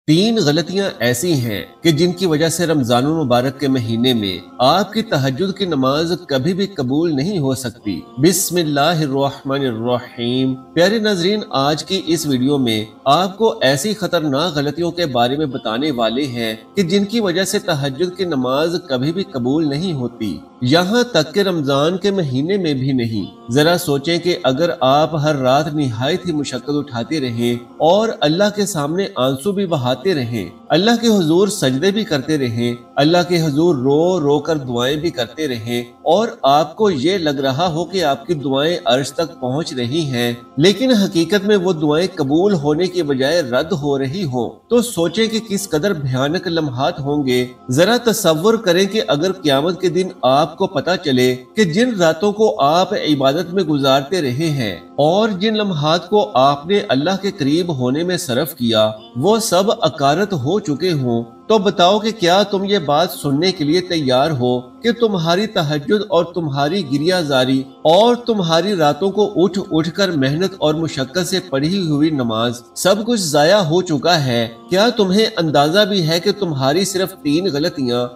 तीन गलतियां ऐसी हैं कि जिनकी वजह से रमजान मुबारक के महीने में आपकी तहज्जुद की नमाज कभी भी कबूल नहीं हो सकती। बिस्मिल्लाहिर्रहमानिर्रहीम। प्यारे नाजरीन, आज की इस वीडियो में आपको ऐसी खतरनाक गलतियों के बारे में बताने वाले हैं कि जिनकी वजह से तहज्जुद की नमाज कभी भी कबूल नहीं होती, यहाँ तक कि रमजान के महीने में भी नहीं। जरा सोचें कि अगर आप हर रात निहायत ही मुशक्कत उठाते रहें और अल्लाह के सामने आंसू भी बहाते रहें, अल्लाह के हुजूर सजदे भी करते रहें, अल्लाह के हुजूर रो रो कर दुआएं भी करते रहें और आपको ये लग रहा हो कि आपकी दुआएं अर्श तक पहुंच रही हैं, लेकिन हकीकत में वो दुआएं कबूल होने की बजाय रद्द हो रही हो, तो सोचें कि किस कदर भयानक लम्हात होंगे। जरा तसव्वुर करें कि अगर क़यामत के दिन आपको पता चले कि जिन रातों को आप इबादत में गुजारते रहे हैं और जिन लम्हात को आपने अल्लाह के करीब होने में सरफ किया वो सब अकारत हो चुके हों, तो बताओ कि क्या तुम ये बात सुनने के लिए तैयार हो कि तुम्हारी तहज्जुद और तुम्हारी गिरियाजारी और तुम्हारी रातों को उठ उठ कर मेहनत और मुशक्कत से पढ़ी हुई नमाज सब कुछ जाया हो चुका है? क्या तुम्हें अंदाजा भी है कि तुम्हारी सिर्फ तीन गलतियां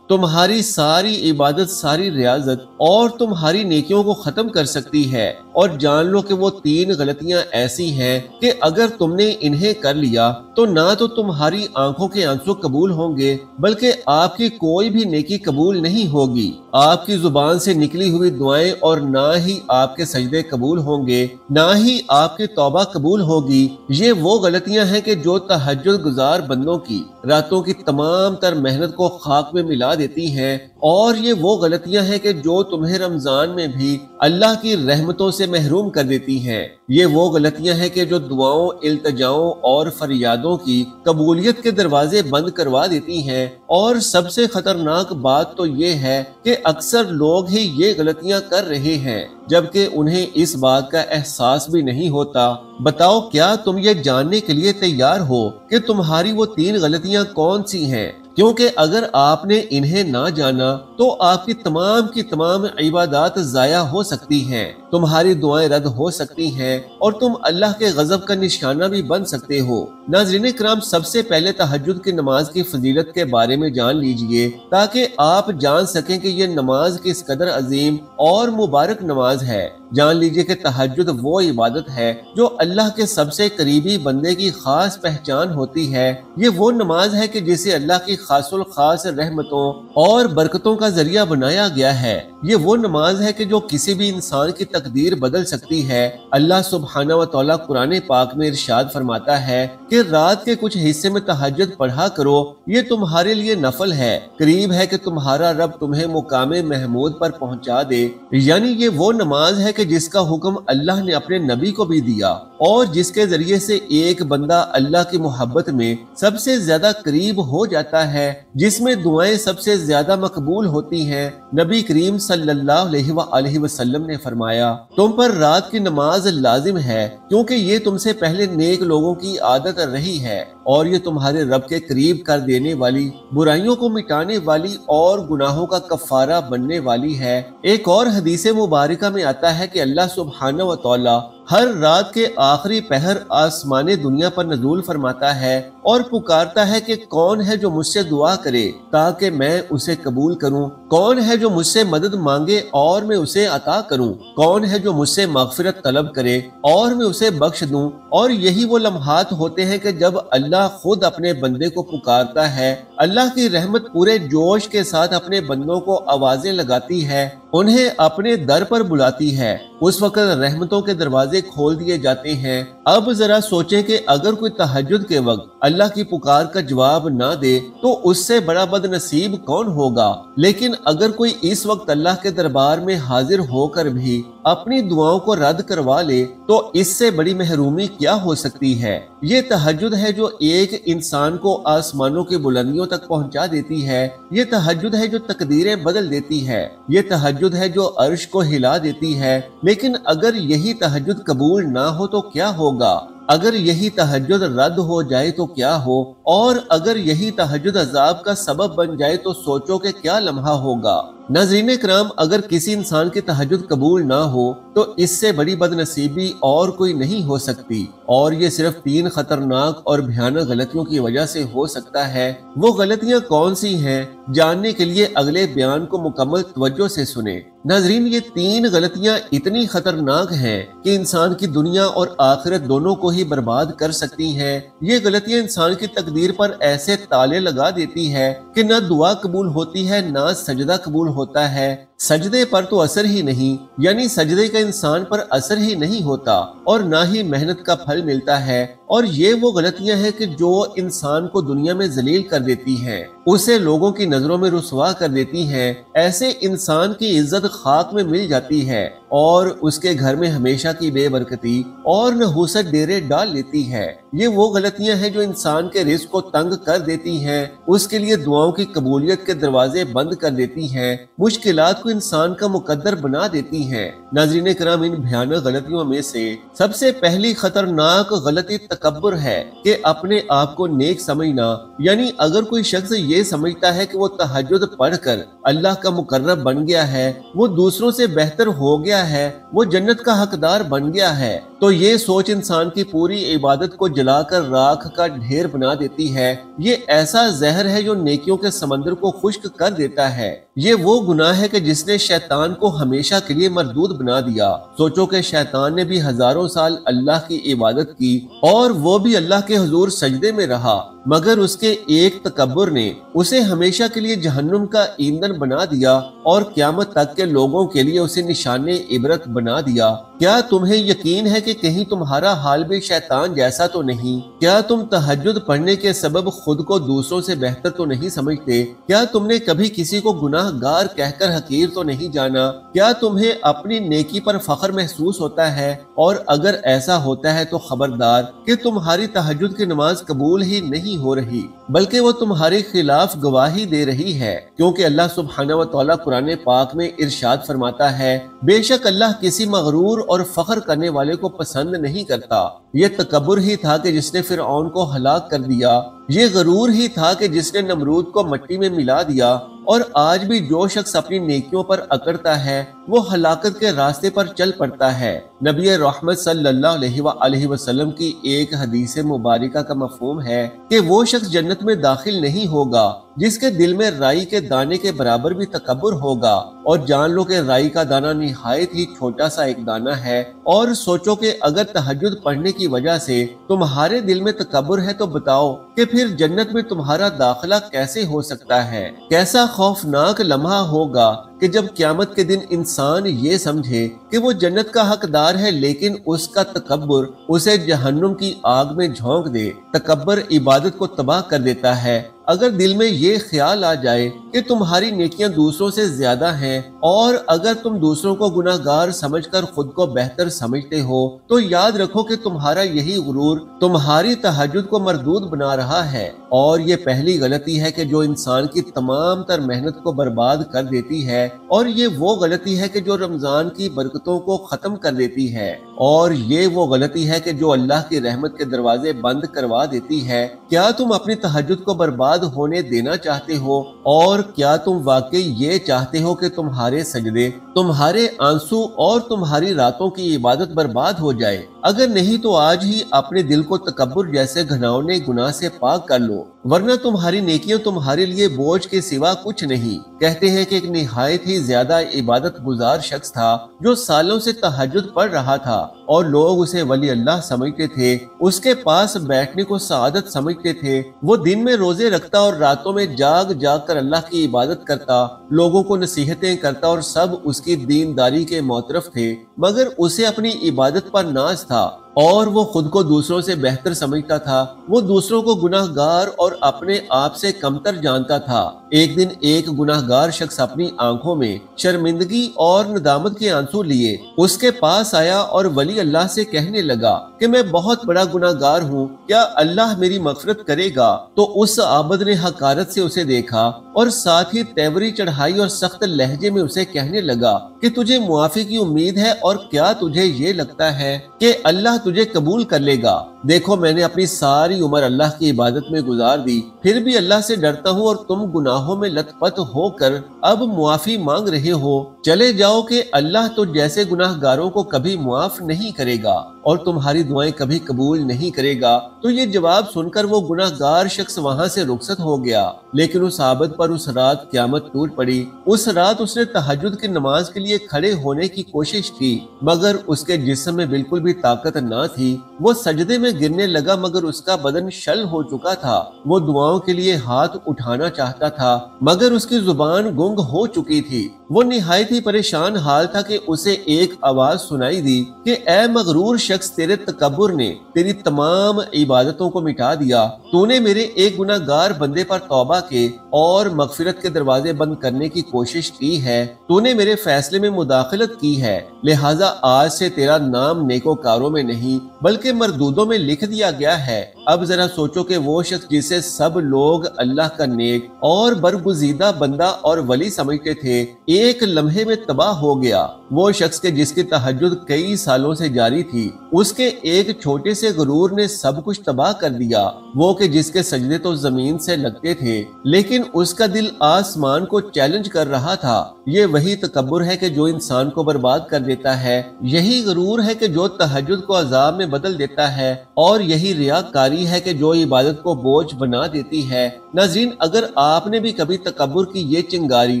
तुम्हारी सारी इबादत, सारी रियाजत और तुम्हारी नेकियों को खत्म कर सकती है? और जान लो कि वो तीन गलतियां ऐसी हैं कि अगर तुमने इन्हें कर लिया तो ना तो तुम्हारी आंखों के आंसू कबूल होंगे बल्कि आपकी कोई भी नेकी कबूल नहीं होगी। आपकी जुबान से निकली हुई दुआएं और ना ही आपके सजदे कबूल होंगे, ना ही आपकी तौबा कबूल होगी। ये वो गलतियां हैं कि जो तहज्जुद गुजार बंदों की रातों की तमाम तर मेहनत को खाक में मिला देती हैं, और ये वो गलतियां हैं कि जो तुम्हें रमजान में भी अल्लाह की रहमतों से महरूम कर देती हैं। ये वो गलतियां हैं कि जो दुआओं, इल्तिजाओं और फरियादों की कबूलियत के दरवाजे बंद करवा देती हैं। और सबसे खतरनाक बात तो ये है कि अक्सर लोग ही ये गलतियां कर रहे हैं जबकि उन्हें इस बात का एहसास भी नहीं होता। बताओ, क्या तुम ये जानने के लिए तैयार हो कि तुम्हारी वो तीन गलतियां कौन सी हैं? क्योंकि अगर आपने इन्हें ना जाना तो आपकी तमाम की तमाम इबादत जाया हो सकती हैं, तुम्हारी दुआएं रद्द हो सकती हैं और तुम अल्लाह के गजब का निशाना भी बन सकते हो। नाज़रीन इकराम, सबसे पहले तहज्जुद की नमाज की फजीलत के बारे में जान लीजिए ताकि आप जान सकें कि ये नमाज किस कदर अजीम और मुबारक नमाज है। जान लीजिए कि तहज्जुद वो इबादत है जो अल्लाह के सबसे करीबी बंदे की खास पहचान होती है। ये वो नमाज है कि जिसे अल्लाह की खासुल खास रहमतों और बरकतों का जरिया बनाया गया है। ये वो नमाज है कि जो किसी भी इंसान की तकदीर बदल सकती है। अल्लाह सुब्हाना व तआला कुरान पाक में इरशाद फरमाता है कि रात के कुछ हिस्से में तहज्जुद पढ़ा करो, ये तुम्हारे लिए नफल है, करीब है कि तुम्हारा रब तुम्हें मुकामे महमूद पर पहुंचा दे। यानी ये वो नमाज है कि जिसका हुक्म अल्लाह ने अपने नबी को भी दिया और जिसके जरिए से एक बंदा अल्लाह की मोहब्बत में सबसे ज्यादा करीब हो जाता है, जिसमें दुआएं सबसे ज्यादा मकबूल होती हैं। नबी करीम सल्लल्लाहु अलैहि वसल्लम ने फरमाया, तुम पर रात की नमाज लाजिम है क्योंकि ये तुमसे पहले नेक लोगों की आदत रही है और ये तुम्हारे रब के करीब कर देने वाली, बुराइयों को मिटाने वाली और गुनाहों का कफारा बनने वाली है। एक और हदीस मुबारका में आता है कि अल्लाह सुब्हाना व तआला हर रात के आखिरी पहर आसमाने दुनिया पर नज़ूल फरमाता है और पुकारता है कि कौन है जो मुझसे दुआ करे ताकि मैं उसे कबूल करूं, कौन है जो मुझसे मदद मांगे और मैं उसे अता करूं, कौन है जो मुझसे मगफिरत तलब करे और मैं उसे बख्श दूं। और यही वो लम्हात होते हैं कि जब अल्लाह खुद अपने बंदे को पुकारता है। अल्लाह की रहमत पूरे जोश के साथ अपने बंदों को आवाजें लगाती है, उन्हें अपने दर पर बुलाती है। उस वक्त रहमतों के दरवाजे खोल दिए जाते हैं। अब जरा सोचें कि अगर कोई तहज्जुद के वक्त अल्लाह की पुकार का जवाब ना दे तो उससे बड़ा बदनसीब कौन होगा। लेकिन अगर कोई इस वक्त अल्लाह के दरबार में हाजिर होकर भी अपनी दुआओं को रद्द करवा ले तो इससे बड़ी महरूमी क्या हो सकती है। ये तहज्जुद है जो एक इंसान को आसमानों की बुलंदियों तक पहुंचा देती है। ये तहज्जुद है जो तकदीरें बदल देती है। ये तहज्जुद है जो अर्श को हिला देती है। लेकिन अगर यही तहज्जुद कबूल ना हो तो क्या होगा? अगर यही तहज्जुद रद्द हो जाए तो क्या हो? और अगर यही तहज्जुद अजाब का सबब बन जाए तो सोचो कि क्या लम्हा होगा। नाज़रीन करام, अगर किसी इंसान की तहज्जुद कबूल ना हो तो इससे बड़ी बदनसीबी और कोई नहीं हो सकती, और ये सिर्फ 3 खतरनाक और भयानक गलतियों की वजह से हो सकता है। वो गलतियां कौन सी हैं, जानने के लिए अगले बयान को मुकम्मल तवज्जो से सुने। नाज़रीन, ये 3 गलतियां इतनी खतरनाक हैं कि इंसान की दुनिया और आखिरत दोनों को ही बर्बाद कर सकती हैं। ये गलतियां इंसान की तकदीर पर ऐसे ताले लगा देती है कि न दुआ कबूल होती है, ना सजदा कबूल होता है। सजदे पर तो असर ही नहीं, यानी सजदे का इंसान पर असर ही नहीं होता और ना ही मेहनत का फल मिलता है। और ये वो गलतियां हैं कि जो इंसान को दुनिया में जलील कर देती हैं, उसे लोगों की नजरों में रुसवा कर देती हैं। ऐसे इंसान की इज्जत खाक में मिल जाती है और उसके घर में हमेशा की बेबरकती और नहुसत डेरे डाल लेती है। ये वो गलतियां हैं जो इंसान के रिज़्क़ को तंग कर देती हैं, उसके लिए दुआओं की कबूलियत के दरवाजे बंद कर देती हैं, मुश्किलात को इंसान का मुकद्दर बना देती हैं। नाज़रीन करम, इन भयानक गलतियों में से सबसे पहली खतरनाक गलती तकब्बुर है कि अपने आप को नेक समझना। यानी अगर कोई शख्स ये समझता है कि वो तहज्जुद पढ़कर अल्लाह का मुकर्रब बन गया है, वो दूसरों से बेहतर हो गया है, वो जन्नत का हकदार बन गया है, तो ये सोच इंसान की पूरी इबादत को जलाकर राख का ढेर बना देती है। ये ऐसा जहर है जो नेकियों के समंदर को खुश्क कर देता है। ये वो गुनाह है कि जिसने शैतान को हमेशा के लिए मरदूद बना दिया। सोचो कि शैतान ने भी हजारों साल अल्लाह की इबादत की और वो भी अल्लाह के हुजूर सजदे में रहा, मगर उसके एक तकब्बुर ने उसे हमेशा के लिए जहन्नुम का ईंधन बना दिया और क़यामत तक के लोगों के लिए उसे निशाने इबरत बना दिया। क्या तुम्हें यकीन है कि कहीं तुम्हारा हाल भी शैतान जैसा तो नहीं? क्या तुम तहज्जुद पढ़ने के सबब खुद को दूसरों से बेहतर तो नहीं समझते? क्या तुमने कभी किसी को गुनाहगार कहकर हकीर तो नहीं जाना? क्या तुम्हें अपनी नेकी पर फख्र महसूस होता है? और अगर ऐसा होता है तो खबरदार कि तुम्हारी तहज्जुद की नमाज कबूल ही नहीं हो रही, बल्कि वो तुम्हारे खिलाफ गवाही दे रही है। क्योंकि अल्लाह सुब्हानहू व तआला कुरान पाक में इरशाद फरमाता है, बेशक अल्लाह किसी मगरूर और फख्र करने वाले को पसंद नहीं करता। ये तकब्बुर ही था कि जिसने फिरऔन को हलाक कर दिया। ये गरूर ही था कि जिसने नमरूद को मिट्टी में मिला दिया। और आज भी जो शख्स अपनी नेकियों पर अकड़ता है वो हलाकत के रास्ते पर चल पड़ता है। नबी रहमत सल्लल्लाहु अलैहि वसल्लम की एक हदीस मुबारका का मफहूम है कि वो शख्स जन्नत में दाखिल नहीं होगा जिसके दिल में राई के दाने के बराबर भी तकब्बुर होगा। और जान लो कि राई का दाना निहायत ही छोटा सा एक दाना है। और सोचो कि अगर तहज्जुद पढ़ने की वजह से तुम्हारे दिल में तकब्बुर है तो बताओ कि फिर जन्नत में तुम्हारा दाखिला कैसे हो सकता है? कैसा खौफनाक लम्हा होगा कि जब क़यामत के दिन इंसान ये समझे कि वो जन्नत का हकदार है, लेकिन उसका तकब्बुर उसे जहन्नुम की आग में झोंक दे। तकब्बुर इबादत को तबाह कर देता है। अगर दिल में ये ख्याल आ जाए कि तुम्हारी नेकियां दूसरों से ज्यादा हैं और अगर तुम दूसरों को गुनाहगार समझकर खुद को बेहतर समझते हो, तो याद रखो कि तुम्हारा यही गुरूर तुम्हारी तहज्जुद को मरदूद बना रहा है। और ये पहली गलती है कि जो इंसान की तमाम तर मेहनत को बर्बाद कर देती है। और ये वो गलती है कि जो रमजान की बरकतों को खत्म कर देती है। और ये वो गलती है कि जो अल्लाह की रहमत के दरवाजे बंद करवा देती है। क्या तुम अपनी तहज्जुद को बर्बाद होने देना चाहते हो? और क्या तुम वाकई ये चाहते हो कि तुम्हारे सजदे, तुम्हारे आंसू और तुम्हारी रातों की इबादत बर्बाद हो जाए? अगर नहीं तो आज ही अपने दिल को तकब्बुर जैसे घिनौने गुनाह से पाक कर लो, वरना तुम्हारी नेकियां तुम्हारे लिए बोझ के सिवा कुछ नहीं। कहते हैं कि एक निहायत ही ज्यादा इबादत गुजार शख्स था जो सालों से तहज्जुद पढ़ रहा था और लोग उसे वली अल्लाह समझते थे, उसके पास बैठने को सआदत समझते थे। वो दिन में रोजे रखता और रातों में जाग जाग कर अल्लाह की इबादत करता, लोगों को नसीहतें करता और सब उसकी दीनदारी के मोतरफ थे, मगर उसे अपनी इबादत पर नाज था और वो खुद को दूसरों से बेहतर समझता था। वो दूसरों को गुनाहगार और अपने आप से कमतर जानता था। एक दिन एक गुनाहगार शख्स अपनी आंखों में शर्मिंदगी और नदामत के आंसू लिए उसके पास आया और वली अल्लाह से कहने लगा कि मैं बहुत बड़ा गुनाहगार हूँ, क्या अल्लाह मेरी मगफरत करेगा? तो उस आबद ने हकारत से उसे देखा और साथ ही तेवरी चढ़ाई और सख्त लहजे में उसे कहने लगा कि तुझे मुआफी की उम्मीद है और क्या तुझे ये लगता है कि अल्लाह تجھے قبول کر لے گا۔ دیکھو میں نے اپنی ساری عمر اللہ کی عبادت میں گزار دی، پھر بھی اللہ سے ڈرتا ہوں اور تم گناہوں میں لت پت ہو کر اب معافی مانگ رہے ہو۔ چلے جاؤ کہ اللہ تو جیسے گناہ گاروں کو کبھی معاف نہیں کرے گا اور تمہاری دعائیں کبھی قبول نہیں کرے گا۔ تو یہ جواب سن کر وہ گناہ گار شخص وہاں سے رخصت ہو گیا، لیکن اس عابد پر اس رات قیامت ٹوٹ پڑی۔ اس رات اس نے تہجد کی نماز کے لیے کھڑے ہونے کی کوشش کی، مگر اس کے جسم میں بالکل بھی طاقت نہ تھی۔ وہ سجدے میں گرنے لگا مگر اس کا بدن شل ہو چکا تھا۔ وہ دعاؤں کے لیے ہاتھ اٹھانا چاہتا تھا مگر اس کی زبان گنگ ہو چکی تھی۔ وہ نہایت ہی پریشان حال تھا کہ اسے ایک آواز سنائی دی کہ اے مغرور شخص، تیرے تکبر نے تیری تمام عبادتوں کو مٹا دیا۔ تو نے میرے ایک گناہ گار بندے پر توبہ کے اور مغفرت کے دروازے بند کرنے کی کوشش کی ہے۔ تو نے میرے فیصلے میں مداخلت کی ہے، لہٰذا آج سے تیرا نام نیکوکاروں میں نہیں بلکہ مردودوں میں لکھ دیا گیا ہے۔ اب ذرا سوچو کہ وہ شخص جسے سب لوگ اللہ کا نیک اور برگزیدہ بندہ اور ولی سمجھتے تھے، ایک لمحے میں تباہ ہو گیا۔ وہ شخص کے جس کی تہجد کئی سالوں سے جاری تھی، اس کے ایک چھوٹے سے غرور نے سب کچھ تباہ کر دیا۔ وہ کہ جس کے سجدے تو زمین سے لگتے تھے لیکن اس کا دل آسمان کو چیلنج کر رہا تھا۔ یہ وہی تکبر ہے کہ جو انسان کو برباد کر دیتا ہے، یہی غرور ہے کہ جو تہجد کو عذاب میں بدل دیتا ہے، اور یہی ریاکاری ہے کہ جو عبادت کو بوجھ بنا دیتی ہے۔ ناظرین، اگر آپ نے بھی کبھی تکبر کی یہ چنگاری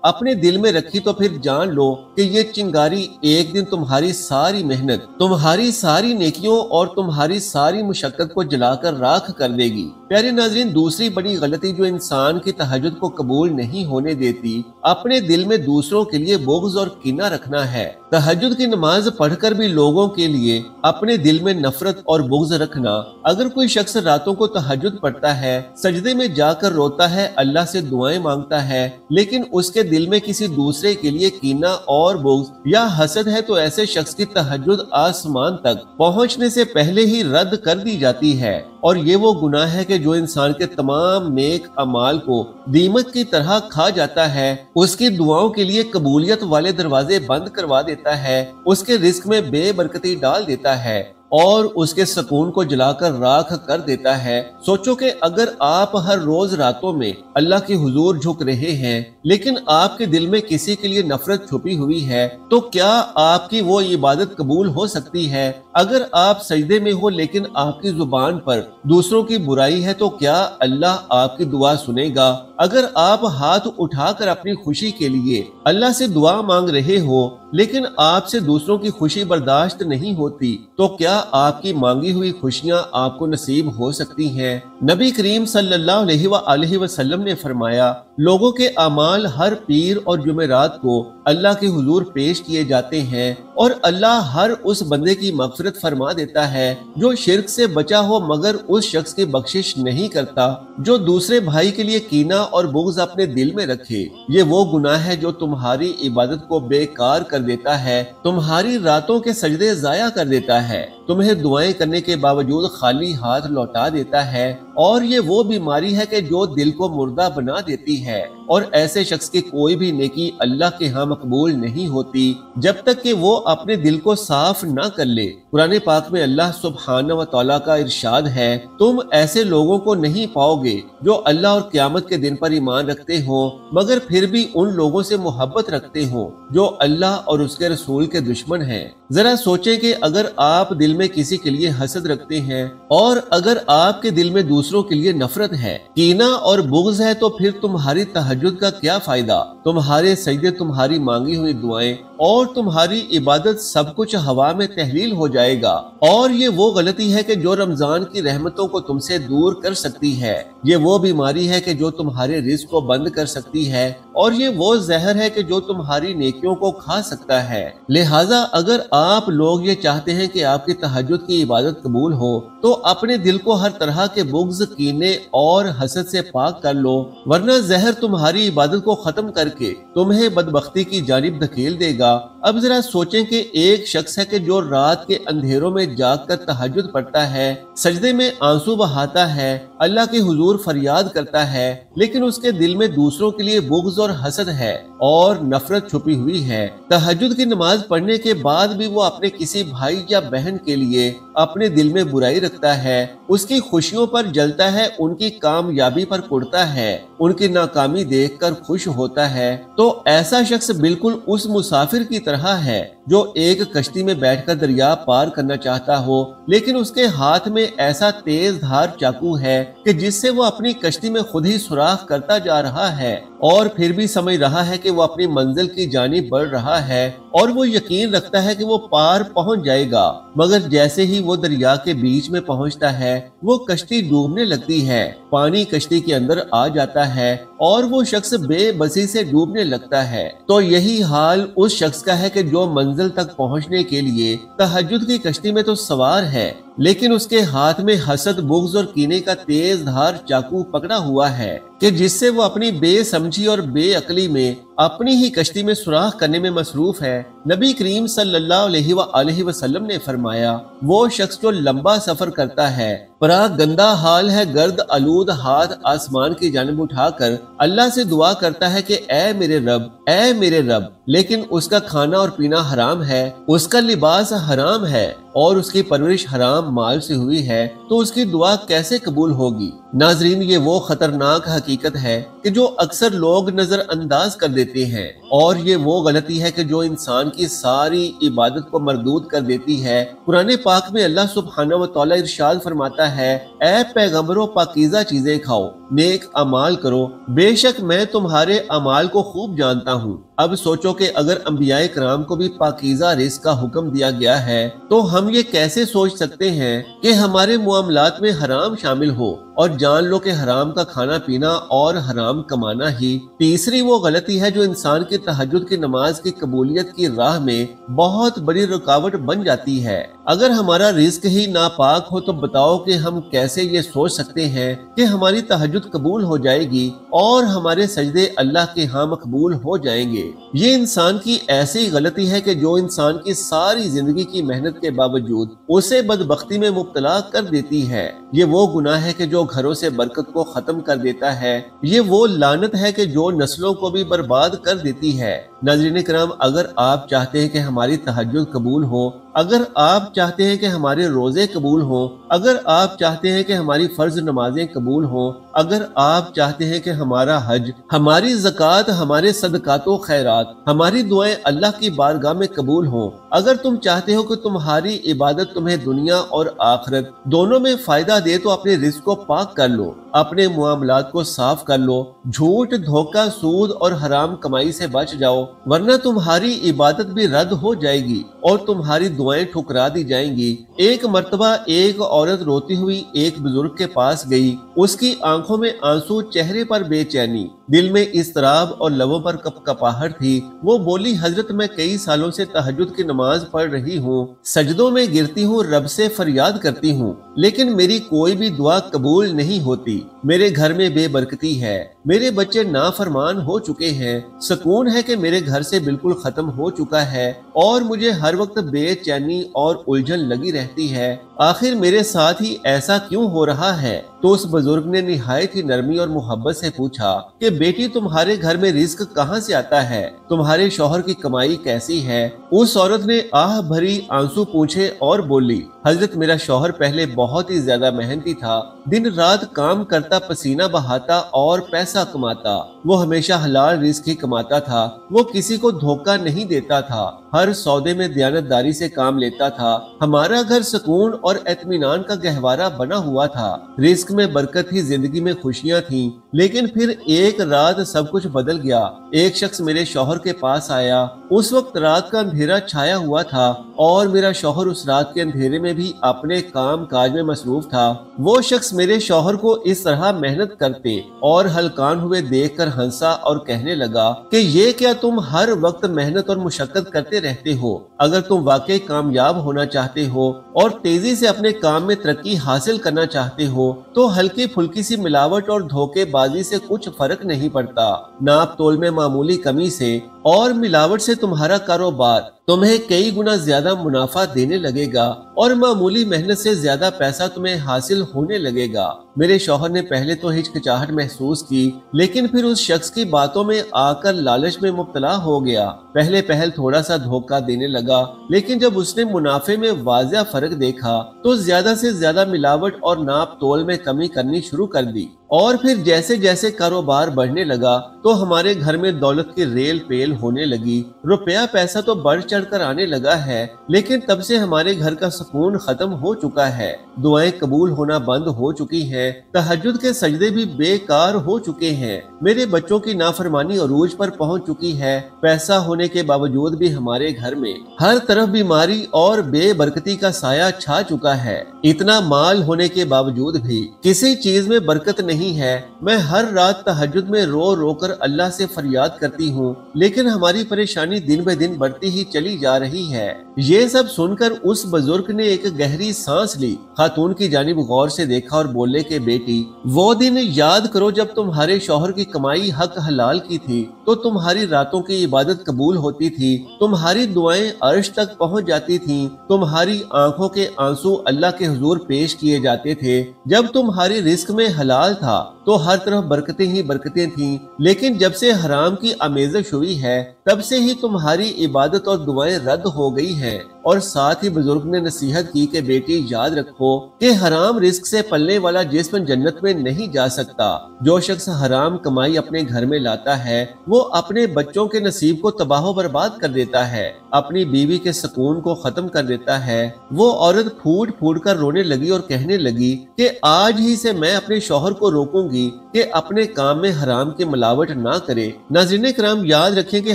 اپنے دل میں رکھی تو پھر جان لو کہ یہ چنگاری ایک دن تمہاری ساری محنت، تمہاری ساری نیکیوں اور تمہاری ساری مشقت کو جلا کر راکھ کر دے گی۔ پیارے ناظرین، دوسری بڑی غلطی جو انسان کی تہجد کو قبول نہیں ہونے دیتی، اپنے دل میں دوسروں کے لیے بغض اور کینہ رکھنا ہے۔ تہجد کی نماز پڑھ کر بھی لوگوں کے لیے اپنے دل میں نفرت اور بغض رکھنا۔ اگر کوئی شخص راتوں کو تہجد پڑھتا ہے، سجدے میں جا کر روتا ہے، اللہ سے دعائیں مانگتا ہے، لیکن اس کے دل میں کسی دوسرے کے لیے کینہ اور بغض یا حسد ہے، تو ایسے شخص کی تہجد آسمان تک پہنچنے سے پہلے ہی رد کر دی جاتی ہے۔ اور یہ وہ گناہ ہے کہ جو انسان کے تمام نیک اعمال کو دیمک کی طرح کھا جاتا ہے، اس کی دعاؤں کے لیے قبولیت والے دروازے بند کروا دیتا ہے، اس کے رزق میں بے برکتی ڈال دیتا ہے اور اس کے سکون کو جلا کر راکھ کر دیتا ہے۔ سوچو کہ اگر آپ ہر روز راتوں میں اللہ کے حضور جھک رہے ہیں لیکن آپ کے دل میں کسی کے لیے نفرت چھپی ہوئی ہے، تو کیا آپ کی وہ عبادت قبول ہو سکتی ہے؟ اگر آپ سجدے میں ہو لیکن آپ کی زبان پر دوسروں کی برائی ہے، تو کیا اللہ آپ کی دعا سنے گا؟ اگر آپ ہاتھ اٹھا کر اپنی خوشی کے لیے اللہ سے دعا مانگ رہے ہو لیکن آپ سے دوسروں کی خوشی برداشت نہیں ہوتی، تو کیا آپ کی مانگی ہوئی خوشیاں آپ کو نصیب ہو سکتی ہیں؟ نبی کریم صلی اللہ علیہ وآلہ وسلم نے فرمایا، لوگوں کے اعمال ہر پیر اور جمعرات کو اللہ کے حضور پیش کیے جاتے ہیں اور اللہ ہر اس بندے کی مغفرت فرما دیتا ہے جو شرک سے بچا ہو مگر اس شخص کی بخشش نہیں کرتا جو دوسرے بھائی کے لیے کینہ اور بغض اپنے دل میں رکھے۔ یہ وہ گناہ ہے جو تمہاری عبادت کو بیکار کر دیتا ہے، تمہاری راتوں کے سجدے ضائع کر دیتا ہے، تمہیں دعائیں کرنے کے باوجود خالی ہاتھ لوٹا دیتا ہے، اور یہ وہ بیماری ہے کہ جو دل کو مردہ بنا دیتی ہے، اور ایسے شخص کی کوئی بھی نیکی اللہ کے ہاں مقبول نہیں ہوتی جب تک کہ وہ اپنے دل کو صاف نہ کر لے۔ قرآن پاک میں اللہ سبحانہ و تعالیٰ کا ارشاد ہے، تم ایسے لوگوں کو نہیں پاؤ گے جو اللہ اور قیامت کے دن پر ایمان رکھتے ہوں مگر پھر بھی ان لوگوں سے محبت رکھتے ہوں جو اللہ اور اس کے رسول کے دشمن ہیں۔ ذرا سوچیں کہ اگر آپ دل میں کسی کے لیے حسد رکھتے ہیں اور اگر آپ کے دل میں دوسروں کے لیے نفرت ہے، کینہ اور بغض ہے، تو پھر تمہاری تہجد کا کیا فائدہ؟ تمہارے سجدے، تمہاری مانگی ہوئی دعائیں اور تمہاری عبادت سب کچھ ہوا میں تحلیل ہو جائے گا۔ اور یہ وہ غلطی ہے کہ جو رمضان کی رحمتوں کو تم سے دور کر سکتی ہے، یہ وہ بیماری ہے کہ جو تمہارے رزق کو بند کر سکتی ہے، اور یہ وہ زہر ہے کہ جو تمہاری نیکیوں کو کھا سکتا ہے۔ لہٰذا اگر آپ لوگ یہ چاہتے ہیں کہ آپ کی تہجد کی عبادت قبول ہو تو اپنے دل کو ہر طرح کے بغض، کینے اور حسد سے پاک کر لو، ورنہ زہر تمہاری عبادت کو ختم کر کے تمہیں بدبختی کی جانب دھکیل دے گا۔ اب ذرا سوچیں کہ ایک شخص ہے کہ جو رات کے اندھیروں میں جاگ کر تہجد پڑھتا ہے، سجدے میں آنسو بہاتا ہے، اللہ کے حضور فریاد کرتا ہے، लेकिन उसके दिल में दूसरों के लिए बुग़्ज़ और हसद है और नफरत छुपी हुई है। तहज्जुद की नमाज पढ़ने के बाद भी वो अपने किसी भाई या बहन के लिए अपने दिल में बुराई रखता है, उसकी खुशियों पर जलता है, उनकी कामयाबी पर कुड़ता है, उनकी नाकामी देखकर खुश होता है, तो ऐसा शख्स बिल्कुल उस मुसाफिर की तरह है जो एक कश्ती में बैठकर दरिया पार करना चाहता हो, लेकिन उसके हाथ में ऐसा तेज धार चाकू है कि जिससे वो अपनी कश्ती में खुद ही सुराख करता जा रहा है और फिर भी समझ रहा है कि वो अपनी मंजिल की जानिब बढ़ रहा है और वो यकीन रखता है कि वो पार पहुंच जाएगा। मगर जैसे ही वो दरिया के बीच में पहुंचता है, वो कश्ती डूबने लगती है, पानी कश्ती के अंदर आ जाता है और वो शख्स बेबसी से डूबने लगता है। तो यही हाल उस शख्स का है कि जो मंजिल तक पहुंचने के लिए तहज्जुद की कश्ती में तो सवार है, लेकिन उसके हाथ में हसद, बुग़्ज़ और कीने का तेज धार चाकू पकड़ा हुआ है कि जिससे वो अपनी बेसमझी और बेअक्ली में अपनी ही कश्ती में सुराख करने में मसरूफ है। नबी करीम सल्लल्लाहु अलैहि वसल्लम ने फरमाया, वो शख्स जो लंबा सफर करता है, बड़ा गंदा हाल है, गर्द आलूद हाथ आसमान की जानिब उठाकर अल्लाह से दुआ करता है कि ऐ मेरे रब, लेकिन उसका खाना और पीना हराम है, उसका लिबास हराम है और उसकी परवरिश हराम माल से हुई है, तो उसकी दुआ कैसे कबूल होगी। नाजरीन, ये वो खतरनाक हकीकत है कि जो अक्सर लोग नजरअंदाज कर देते हैं और ये वो गलती है कि जो इंसान की सारी इबादत को मरदूद कर देती है। कुरान पाक में अल्लाह सुब्हानहू व तआला इरशाद फरमाता है, ऐ पैगंबरों, पाकीज़ा चीजें खाओ, नेक अमाल करो, बेशक मैं तुम्हारे अमाल को खूब जानता हूँ। अब सोचो कि अगर अंबियाए कराम को भी पाकीज़ा रिज़्क़ का हुक्म दिया गया है, तो हम ये कैसे सोच सकते हैं कि हमारे मुआमलात में हराम शामिल हो। और जान लो कि हराम का खाना पीना और हराम कमाना ही तीसरी वो गलती है जो इंसान की तहज्जुद की नमाज की कबूलियत की राह में बहुत बड़ी रुकावट बन जाती है। अगर हमारा रिज़्क़ ही नापाक हो तो बताओ कि हम कैसे ये सोच सकते हैं कि हमारी तहज्जुद कबूल हो जाएगी और हमारे सजदे अल्लाह के यहाँ मकबूल हो जाएंगे। ये इंसान की ऐसी गलती है कि जो इंसान की सारी जिंदगी की मेहनत के बावजूद उसे बदबख्ती में मुब्तला कर देती है। ये वो गुनाह है कि जो घरों से बरकत को खत्म कर देता है। ये वो लानत है कि जो नस्लों को भी बर्बाद कर देती है। नाज़रीन किराम, अगर आप चाहते हैं कि हमारी तहज्जुद कबूल हो, अगर आप चाहते हैं कि हमारे रोजे कबूल हो, अगर आप चाहते हैं कि हमारी फर्ज नमाजें कबूल हो, अगर आप चाहते हैं कि हमारा हज, हमारी ज़कात, हमारे सदकातो खैरात, हमारी दुआएं अल्लाह की बारगाह में कबूल हो, अगर तुम चाहते हो कि तुम्हारी इबादत तुम्हें दुनिया और आखिरत दोनों में फायदा दे, तो अपने रिज़्क़ को पाक कर लो, अपने मुआमलात को साफ कर लो, झूठ, धोखा, सूद और हराम कमाई से बच जाओ, वरना तुम्हारी इबादत भी रद्द हो जाएगी और तुम्हारी दुआएं ठुकरा दी जाएंगी। एक मर्तबा एक औरत रोती हुई एक बुजुर्ग के पास गई। उसकी आंखों में आंसू, चेहरे पर बेचैनी, दिल में इस्तराब और लबों पर कपकपाहट थी। वो बोली, हजरत, मैं कई सालों से तहज्जुद की नमाज पढ़ रही हूँ, सजदों में गिरती हूँ, रब से फरियाद करती हूँ, लेकिन मेरी कोई भी दुआ कबूल नहीं होती। मेरे घर में बेबरकती है, मेरे बच्चे नाफरमान हो चुके हैं, सुकून है कि मेरे घर से बिल्कुल खत्म हो चुका है और मुझे हर वक्त बेचैनी और उलझन लगी रहती है। आखिर मेरे साथ ही ऐसा क्यों हो रहा है? तो उस बुजुर्ग ने निहायत ही नरमी और मोहब्बत से पूछा कि बेटी, तुम्हारे घर में रिज़्क़ कहाँ से आता है? तुम्हारे शौहर की कमाई कैसी है? उस औरत ने आह भरी आंसू पूछे और बोली, हजरत, मेरा शौहर पहले बहुत ही ज्यादा मेहनती था, दिन रात काम करता, पसीना बहाता और पैसा कमाता। वो हमेशा हलाल रिज़्क़ ही कमाता था। वो किसी को धोखा नहीं देता था, हर सौदे में दयानतदारी से काम लेता था। हमारा घर सुकून और इत्मीनान का गहवारा बना हुआ था। रिज़्क़ में बरकत थी, जिंदगी में खुशियां थीं। लेकिन फिर एक रात सब कुछ बदल गया। एक शख्स मेरे शौहर के पास आया। उस वक्त रात का अंधेरा छाया हुआ था और मेरा शौहर उस रात के अंधेरे में भी अपने काम काज में मसरूफ था। वो शख्स मेरे शौहर को इस तरह मेहनत करते और हलकान हुए देखकर हंसा और कहने लगा कि ये क्या, तुम हर वक्त मेहनत और मुशक्कत करते रहते हो? अगर तुम वाकई कामयाब होना चाहते हो और तेजी से अपने काम में तरक्की हासिल करना चाहते हो तो हल्की फुल्की सी मिलावट और धोखेबाजी से कुछ फर्क नहीं पड़ता। नाप तोल में मामूली कमी से اور ملاوٹ سے تمہارا کاروبار تمہیں کئی گنا زیادہ منافع دینے لگے گا اور معمولی محنت سے زیادہ پیسہ تمہیں حاصل ہونے لگے گا۔ میرے شوہر نے پہلے تو ہچکچاہٹ محسوس کی، لیکن پھر اس شخص کی باتوں میں آ کر لالچ میں مبتلا ہو گیا۔ پہلے پہل تھوڑا سا دھوکہ دینے لگا، لیکن جب اس نے منافع میں واضح فرق دیکھا تو زیادہ سے زیادہ ملاوٹ اور ناپ تول میں کمی کرنی شروع کر دی۔ اور پھر جیسے جیسے کاروبار بڑھنے لگا تو ہمارے گھر میں دولت کی ریل پیل ہونے لگی۔ روپیہ پیسہ تو بڑھ چڑھ کر آنے لگا ہے، لیکن تب سے ہمارے گھر کا سکون ختم ہو چکا ہے۔ دعائیں قبول ہونا بند ہو چکی ہیں، تہجد کے سجدے بھی بیکار ہو چکے ہیں۔ میرے بچوں کی نافرمانی عروج پر پہنچ چکی ہے۔ پیسہ ہونے کے باوجود بھی ہمارے گھر میں ہر طرف بیماری اور بے برکتی کا سایہ چھا چکا ہے۔ اتنا مال ہونے کے باوجود بھی کسی چیز میں برکت نہیں ہے۔ میں ہر رات تہجد میں رو رو کر اللہ سے فریاد کرتی ہوں، لیکن ہماری پریشانی دن بہ دن بڑھتی ہی چلی جا رہی ہے۔ یہ سب سن کر اس بزرگ نے ایک گہری سانس لی، خاتون کی جانب غور سے دیکھا اور بولے کہ بیٹی، وہ دن یاد کرو جب تمہارے شوہر کی کمائی حق حلال کی تھی تو تمہاری راتوں کی عبادت قبول ہوتی تھی، تمہاری دعائیں عرش تک پہنچ جاتی تھیں، تمہاری آنکھوں کے آنسو اللہ کے حضور پیش کیے جاتے تھے۔ جب تمہاری رزق میں حلال تھا تو ہر طرف برکتیں ہی برکتیں تھیں، لیکن جب سے حرام کی آمیزش ہوئی ہے تب سے ہی تمہاری عبادت اور دعائیں رد ہو گئی ہیں۔ اور ساتھ ہی بزرگ نے نصیحت کی کہ بیٹی یاد رکھو کہ حرام رزق سے پلنے والا جسم جنت میں نہیں جا سکتا۔ جو شخص حرام کمائی اپنے گھر میں لاتا ہے وہ اپنے بچوں کے نصیب کو تباہ و برباد کر دیتا ہے، اپنی بیوی کے سکون کو ختم کر دیتا ہے۔ وہ عورت پھوٹ پھوٹ کر رونے لگی اور کہنے لگی کہ آج ہی سے میں اپنے شوہر کو روکوں گی کہ اپنے کام میں حرام کی ملاوٹ نہ کرے۔ ناظرین کرام، یاد رکھیں کہ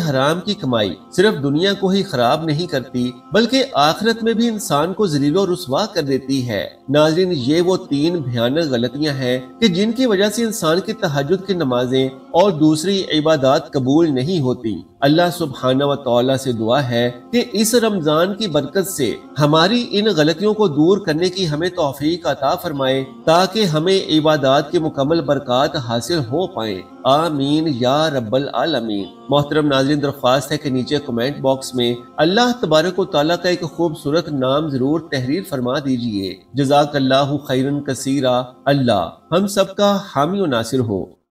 حرام کی کمائی صرف دنیا کو ہی خراب نہیں کرتی بلکہ آخرت میں بھی انسان کو ذلیل و رسوا کر دیتی ہے۔ ناظرین، یہ وہ 3 بھیانک غلطیاں ہیں کہ جن کی وجہ سے انسان کی تہجد کی نمازیں اور دوسری عبادات قبول نہیں ہوتی۔ اللہ سبحانہ و تعالیٰ سے دعا ہے کہ اس رمضان کی برکت سے ہماری ان غلطیوں کو دور کرنے کی ہمیں توفیق عطا فرمائے تاکہ ہمیں عبادات کی مکمل برکات حاصل ہو پائیں۔ آمین یا رب العالمین۔ محترم ناظرین، درخواست ہے کہ نیچے کمنٹ باکس میں اللہ تبارک و تعالیٰ کا ایک خوبصورت نام ضرور تحریر فرما دیجئے۔ جزاک اللہ خیرا کثیرا۔ اللہ ہم سب کا حامی و ناصر ہو۔